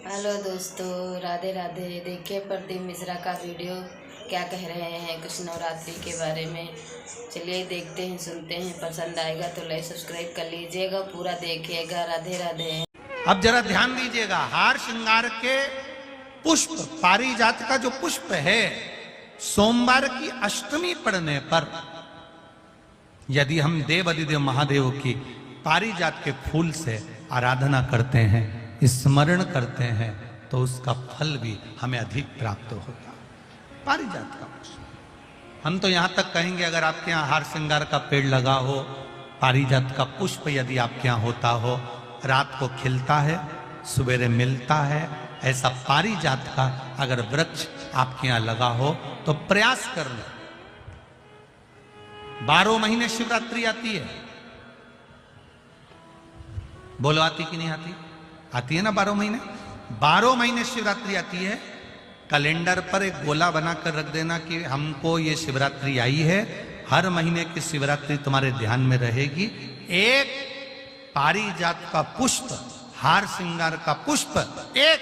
Hello दोस्तों, राधे राधे। देखिए प्रदीप मिश्रा का वीडियो क्या कह रहे हैं कुछ नवरात्रि के बारे में। चलिए देखते हैं, सुनते हैं। पसंद आएगा तो लाइक सब्सक्राइब कर लीजिएगा, पूरा देखिएगा। राधे राधे। अब जरा ध्यान दीजिएगा, हार श्रृंगार के पुष्प, पारिजात का जो पुष्प है, सोमवार की अष्टमी पड़ने पर यदि हम देव अधिदेव महादेव की पारिजात के फूल से आराधना करते हैं, स्मरण करते हैं, तो उसका फल भी हमें अधिक प्राप्त होगा। पारिजात का पुष्प, हम तो यहां तक कहेंगे अगर आपके यहां हार श्रृंगार का पेड़ लगा हो, पारिजात का पुष्प यदि आपके यहां होता हो, रात को खिलता है, सवेरे मिलता है, ऐसा पारिजात का अगर वृक्ष आपके यहां लगा हो तो प्रयास कर लें। 12 महीने शिवरात्रि आती है, बोलो आती कि नहीं आती? आती है ना 12 महीने। 12 महीने शिवरात्रि आती है। कैलेंडर पर एक गोला बनाकर रख देना कि हमको ये शिवरात्रि आई है, हर महीने की शिवरात्रि तुम्हारे ध्यान में रहेगी। एक पारिजात का पुष्प, हार श्रृंगार का पुष्प, एक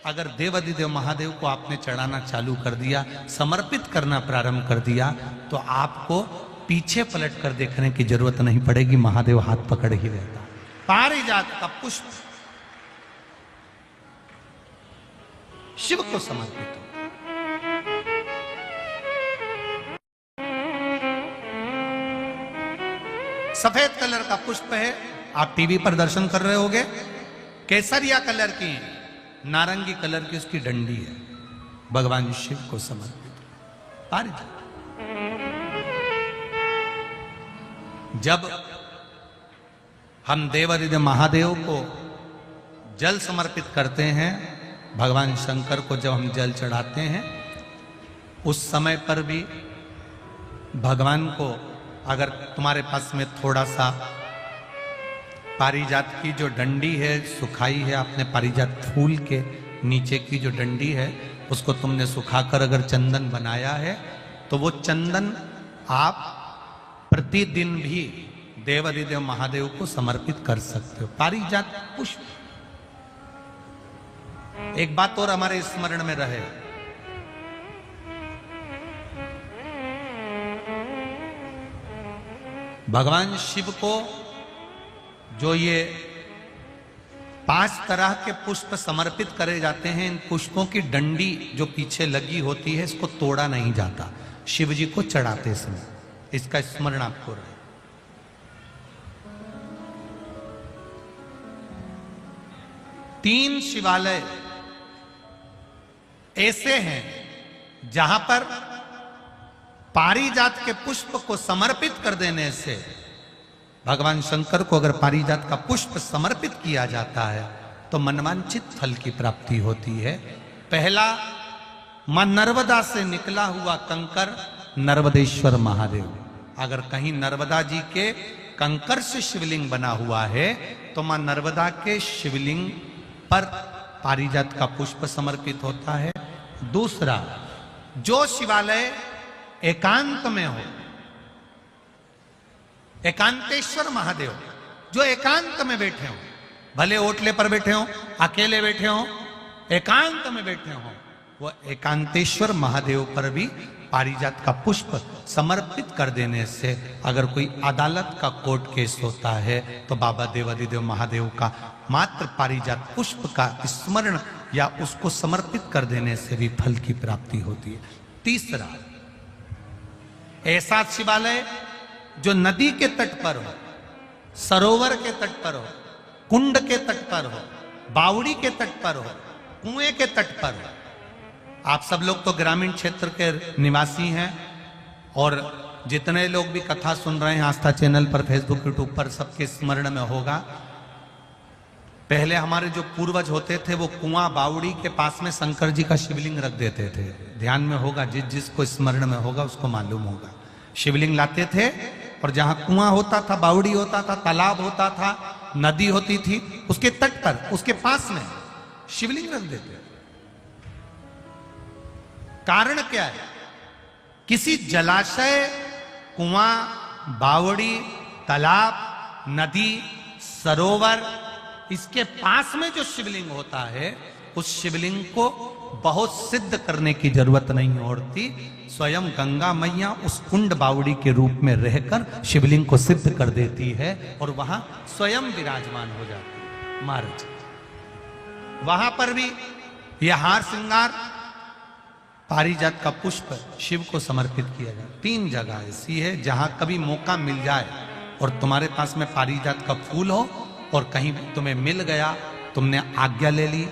अगर देवाधिदेव महादेव को आपने चढ़ाना चालू कर दिया, समर्पित करना प्रारंभ कर दिया, तो आपको पीछे पलट कर देखने की जरूरत नहीं पड़ेगी, महादेव हाथ पकड़ ही रहता। पारिजात का पुष्प शिव को समर्पित हो। सफेद कलर का पुष्प है, आप टीवी पर दर्शन कर रहे होंगे। केसरिया कलर की, नारंगी कलर की उसकी डंडी है, भगवान शिव को समर्पित पारिजात। जब हम देवाधिदेव महादेव को जल समर्पित करते हैं, भगवान शंकर को जब हम जल चढ़ाते हैं, उस समय पर भी भगवान को, अगर तुम्हारे पास में थोड़ा सा पारिजात की जो डंडी है सुखाई है, आपने पारिजात फूल के नीचे की जो डंडी है उसको तुमने सुखाकर अगर चंदन बनाया है, तो वो चंदन आप प्रतिदिन भी देवाधिदेव महादेव को समर्पित कर सकते हो। पारिजात पुष्प। एक बात और हमारे स्मरण में रहे, भगवान शिव को जो ये 5 तरह के पुष्प समर्पित करे जाते हैं, इन पुष्पों की डंडी जो पीछे लगी होती है, इसको तोड़ा नहीं जाता शिव जी को चढ़ाते समय। इसका स्मरण आपको रहे। तीन शिवालय ऐसे हैं जहां पर पारिजात के पुष्प को समर्पित कर देने से, भगवान शंकर को अगर पारिजात का पुष्प समर्पित किया जाता है तो मनवांछित फल की प्राप्ति होती है। पहला, मां नर्मदा से निकला हुआ कंकर नर्मदेश्वर महादेव। अगर कहीं नर्मदा जी के कंकर से शिवलिंग बना हुआ है तो मां नर्मदा के शिवलिंग पर पारिजात का पुष्प समर्पित होता है। दूसरा, जो शिवालय एकांत में हो, एकांतेश्वर महादेव जो एकांत में बैठे हो, भले ओटले पर बैठे हो, अकेले बैठे हो, एकांत में बैठे हो, वो एकांतेश्वर महादेव पर भी पारिजात का पुष्प समर्पित कर देने से, अगर कोई अदालत का कोर्ट केस होता है तो बाबा देवाधिदेव महादेव का मात्र पारिजात पुष्प का स्मरण या उसको समर्पित कर देने से भी फल की प्राप्ति होती है। तीसरा, ऐसा शिवालय जो नदी के तट पर हो, सरोवर के तट पर हो, कुंड के तट पर हो, बावड़ी के तट पर हो, कुएं के तट पर हो। आप सब लोग तो ग्रामीण क्षेत्र के निवासी हैं, और जितने लोग भी कथा सुन रहे हैं आस्था चैनल पर, फेसबुक, यूट्यूब पर, सबके स्मरण में होगा, पहले हमारे जो पूर्वज होते थे वो कुआं बावड़ी के पास में शंकर जी का शिवलिंग रख देते थे। ध्यान में होगा, जिसको स्मरण में होगा उसको मालूम होगा। शिवलिंग लाते थे और जहां कुआं होता था, बावड़ी होता था, तालाब होता था, नदी होती थी, उसके तट पर, उसके पास में शिवलिंग रख देते। कारण क्या है? किसी जलाशय, कुआं, बावड़ी, तालाब, नदी, सरोवर इसके पास में जो शिवलिंग होता है उस शिवलिंग को बहुत सिद्ध करने की जरूरत नहीं होती। स्वयं गंगा मैया उस कुंड बावड़ी के रूप में रहकर शिवलिंग को सिद्ध कर देती है और वहां स्वयं विराजमान हो जाती है महाराज। वहां पर भी यह हार श्रृंगार पारिजात का पुष्प शिव को समर्पित किया जाए। 3 जगह ऐसी है जहां कभी मौका मिल जाए और तुम्हारे पास में पारिजात का फूल हो और कहीं तुम्हें मिल गया, तुमने आज्ञा ले ली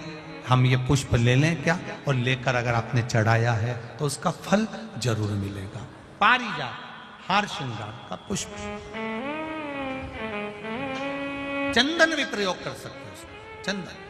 हम ये पुष्प ले लें क्या, और लेकर अगर आपने चढ़ाया है तो उसका फल जरूर मिलेगा। पारिजात हार श्रृंगार का पुष्प, चंदन भी प्रयोग कर सकते हो, चंदन